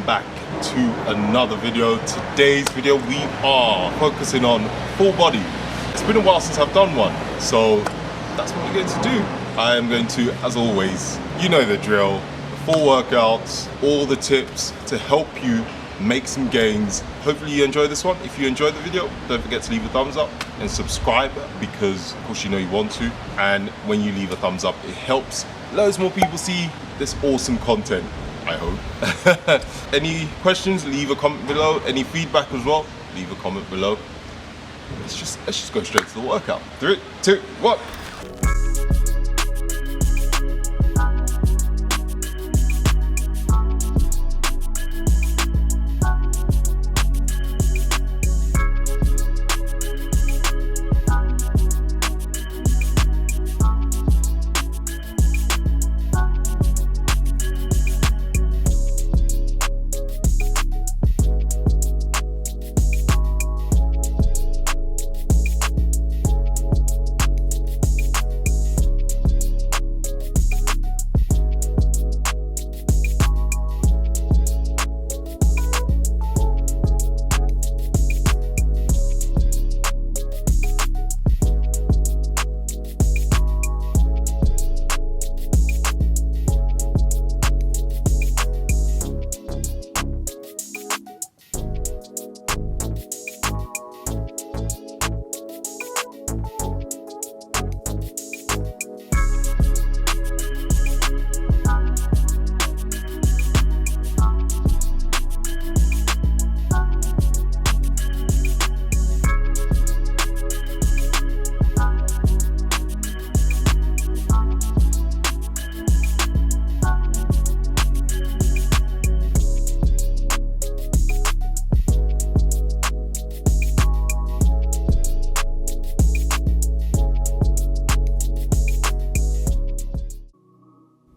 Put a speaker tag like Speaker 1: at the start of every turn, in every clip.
Speaker 1: welcome back to another video. Today's video we are focusing on full body. It's been a while since I've done one, so that's what we're going to do. I am going to, as always, you know the drill, full workouts, all the tips to help you make some gains. Hopefully you enjoy this one. If you enjoyed the video, don't forget to leave a thumbs up and subscribe, because of course you know you want to, and when you leave a thumbs up it helps loads more people see this awesome content, I hope. Any questions, leave a comment below. Any feedback as well, leave a comment below. Let's just go straight to the workout. 3, 2, 1.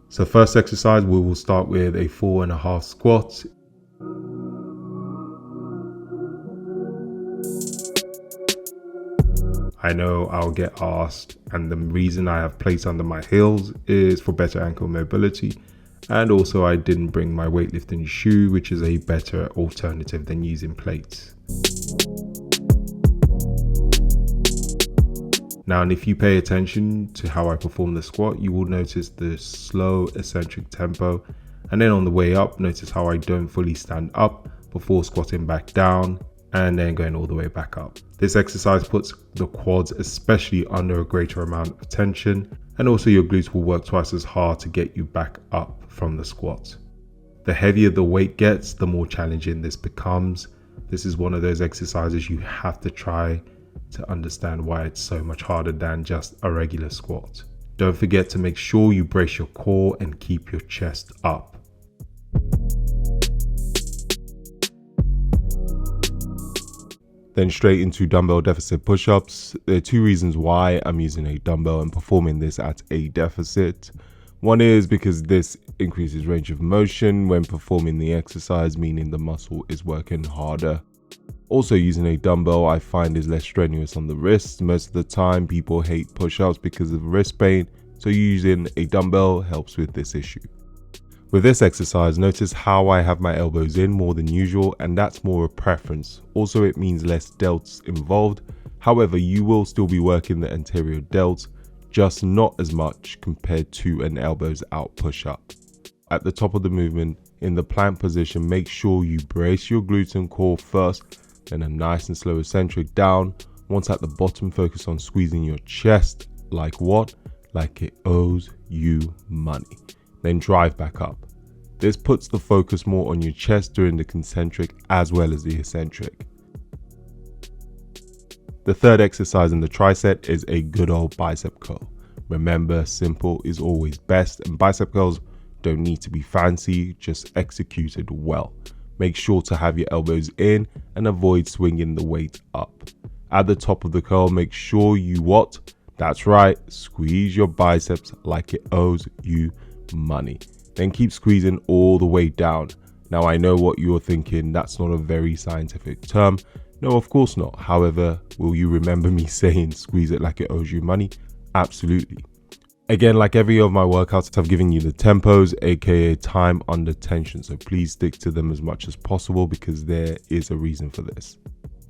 Speaker 2: So first exercise, we will start with a 4.5 squats. I know I'll get asked, and the reason I have plates under my heels is for better ankle mobility, and also I didn't bring my weightlifting shoe, which is a better alternative than using plates. Now, and if you pay attention to how I perform the squat, you will notice the slow eccentric tempo, and then on the way up, notice how I don't fully stand up before squatting back down and then going all the way back up. This exercise puts the quads especially under a greater amount of tension, and also your glutes will work twice as hard to get you back up from the squat. The heavier the weight gets, the more challenging this becomes. This is one of those exercises you have to try to understand why it's so much harder than just a regular squat. Don't forget to make sure you brace your core and keep your chest up. Then straight into dumbbell deficit push-ups. There are two reasons why I'm using a dumbbell and performing this at a deficit. One is because this increases range of motion when performing the exercise, meaning the muscle is working harder. Also, using a dumbbell I find is less strenuous on the wrists. Most of the time people hate push-ups because of wrist pain, so using a dumbbell helps with this issue. With this exercise, notice how I have my elbows in more than usual, and that's more a preference. Also, it means less delts involved. However, you will still be working the anterior delts, just not as much compared to an elbows out push-up. At the top of the movement, in the plank position, make sure you brace your glutes and core first, then a nice and slow eccentric down. Once at the bottom, focus on squeezing your chest like what? Like it owes you money. Then drive back up. This puts the focus more on your chest during the concentric as well as the eccentric. The third exercise in the tricep is a good old bicep curl. Remember, simple is always best, and bicep curls don't need to be fancy, just executed well. Make sure to have your elbows in and avoid swinging the weight up. At the top of the curl, make sure you what? That's right, squeeze your biceps like it owes you money. Then keep squeezing all the way down. Now I know what you're thinking, that's not a very scientific term. No, of course not. However, will you remember me saying squeeze it like it owes you money? Absolutely. Again, like every of my workouts, I've given you the tempos, aka time under tension. So please stick to them as much as possible because there is a reason for this.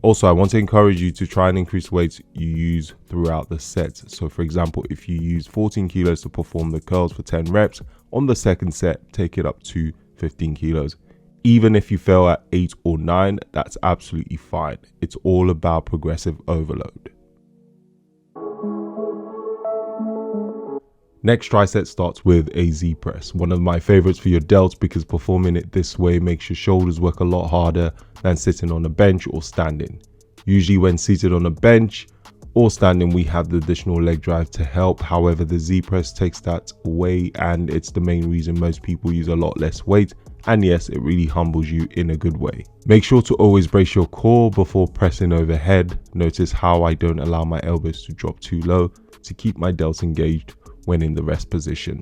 Speaker 2: Also, I want to encourage you to try and increase weights you use throughout the set. So for example, if you use 14 kilos to perform the curls for 10 reps, on the second set, take it up to 15 kilos. Even if you fail at 8 or 9, that's absolutely fine. It's all about progressive overload. Next tricep starts with a Z press, one of my favorites for your delts because performing it this way makes your shoulders work a lot harder than sitting on a bench or standing. Usually when seated on a bench or standing, we have the additional leg drive to help. However, the Z press takes that away and it's the main reason most people use a lot less weight. And yes, it really humbles you in a good way. Make sure to always brace your core before pressing overhead. Notice how I don't allow my elbows to drop too low to keep my delts engaged when in the rest position.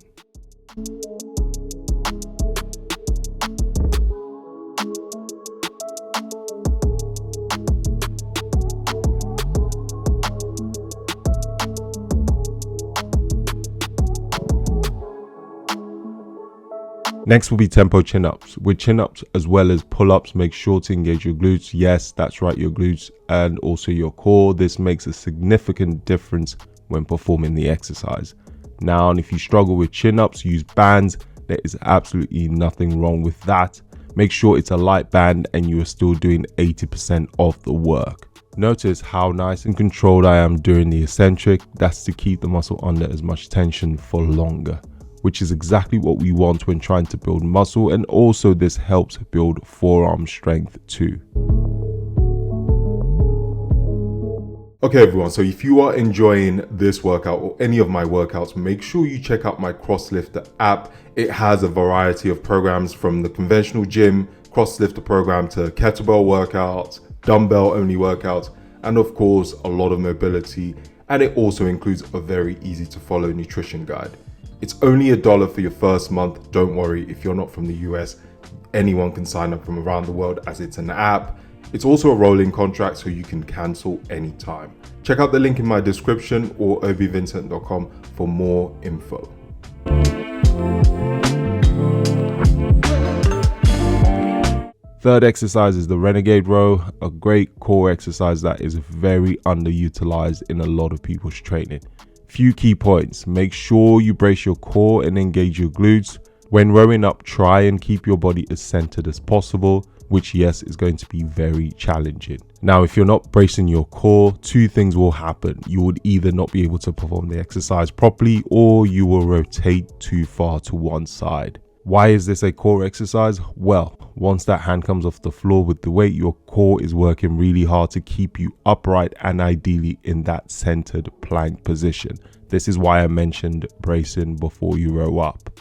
Speaker 2: Next will be tempo chin-ups. With chin-ups as well as pull-ups, make sure to engage your glutes. Yes, that's right, your glutes and also your core. This makes a significant difference when performing the exercise. Now, if you struggle with chin-ups, use bands. There is absolutely nothing wrong with that. Make sure it's a light band and you are still doing 80% of the work. Notice how nice and controlled I am during the eccentric. That's to keep the muscle under as much tension for longer, which is exactly what we want when trying to build muscle, and also this helps build forearm strength too. Okay everyone, so if you are enjoying this workout or any of my workouts, make sure you check out my CrossLifter app. It has a variety of programs from the conventional gym, CrossLifter program to kettlebell workouts, dumbbell only workouts, and of course a lot of mobility. And it also includes a very easy to follow nutrition guide. It's only $1 for your first month. Don't worry, if you're not from the US, anyone can sign up from around the world as it's an app. It's also a rolling contract, so you can cancel anytime. Check out the link in my description or obivincent.com for more info. Third exercise is the Renegade Row, a great core exercise that is very underutilized in a lot of people's training. Few key points: make sure you brace your core and engage your glutes. When rowing up, try and keep your body as centered as possible, which yes is going to be very challenging. Now, if you're not bracing your core, two things will happen. You would either not be able to perform the exercise properly, or you will rotate too far to one side. Why is this a core exercise? Well, once that hand comes off the floor with the weight, your core is working really hard to keep you upright and ideally in that centered plank position. This is why I mentioned bracing before you row up.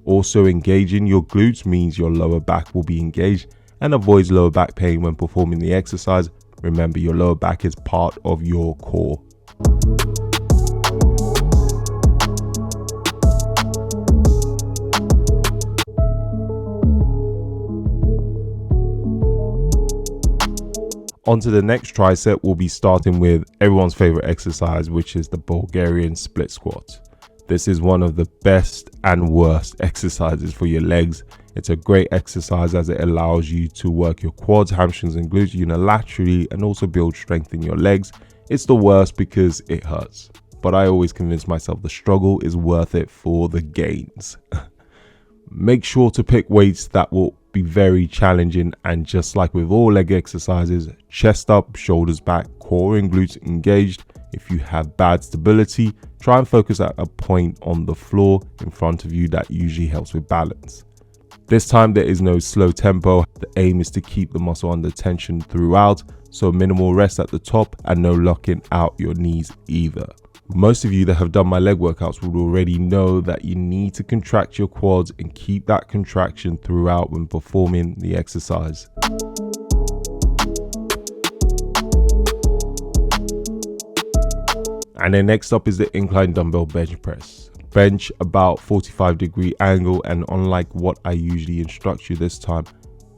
Speaker 2: Also, engaging your glutes means your lower back will be engaged and avoids lower back pain when performing the exercise. Remember, your lower back is part of your core. On to the next tricep, we'll be starting with everyone's favorite exercise, which is the Bulgarian split squat. This is one of the best and worst exercises for your legs. It's a great exercise as it allows you to work your quads, hamstrings and glutes unilaterally and also build strength in your legs. It's the worst because it hurts, but I always convince myself the struggle is worth it for the gains. Make sure to pick weights that will be very challenging, and just like with all leg exercises, chest up, shoulders back, core and glutes engaged. If you have bad stability, try and focus at a point on the floor in front of you. That usually helps with balance. This time there is no slow tempo. The aim is to keep the muscle under tension throughout, so minimal rest at the top and no locking out your knees either. Most of you that have done my leg workouts would already know that you need to contract your quads and keep that contraction throughout when performing the exercise. And then next up is the incline dumbbell bench press. Bench about 45-degree angle, and unlike what I usually instruct you this time,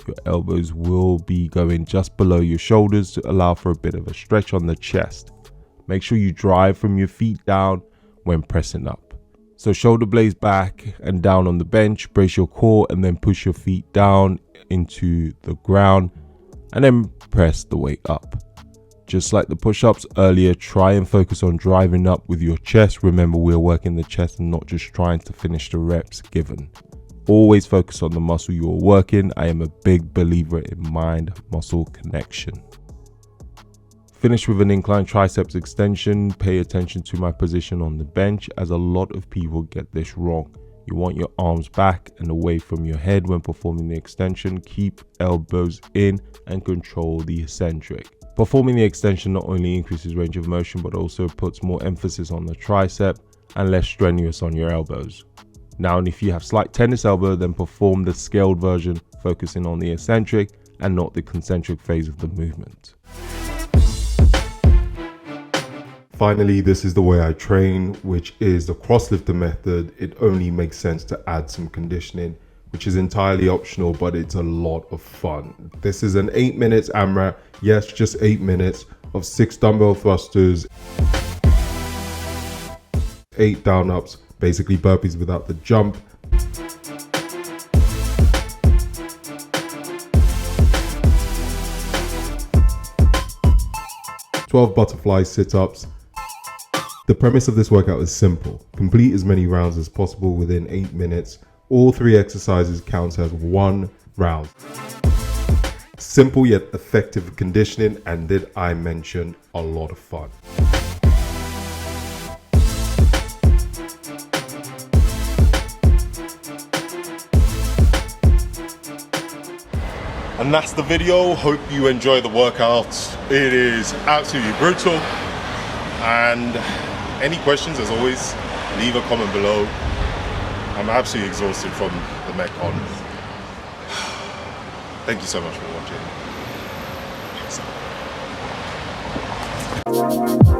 Speaker 2: your elbows will be going just below your shoulders to allow for a bit of a stretch on the chest. Make sure you drive from your feet down when pressing up. So shoulder blades back and down on the bench, brace your core and then push your feet down into the ground and then press the weight up. Just like the push-ups earlier, try and focus on driving up with your chest. Remember, we're working the chest and not just trying to finish the reps given. Always focus on the muscle you're working. I am a big believer in mind-muscle connection. Finish with an incline triceps extension. Pay attention to my position on the bench, as a lot of people get this wrong. You want your arms back and away from your head when performing the extension. Keep elbows in and control the eccentric. Performing the extension not only increases range of motion, but also puts more emphasis on the tricep and less strenuous on your elbows. Now, and if you have slight tennis elbow, then perform the scaled version, focusing on the eccentric and not the concentric phase of the movement.
Speaker 1: Finally, this is the way I train, which is the crosslifter method. It only makes sense to add some conditioning, which is entirely optional, but it's a lot of fun. This is an 8 minutes AMRAP. Yes, just 8 minutes of 6 dumbbell thrusters, 8 down ups, basically burpees without the jump. "12 butterfly sit-ups." The premise of this workout is simple. Complete as many rounds as possible within 8 minutes. All 3 exercises count as 1 round. Simple yet effective conditioning, and did I mention a lot of fun. And that's the video. Hope you enjoy the workout. It is absolutely brutal. And any questions, as always, leave a comment below. I'm absolutely exhausted from the mech on. Thank you so much for watching. Peace out.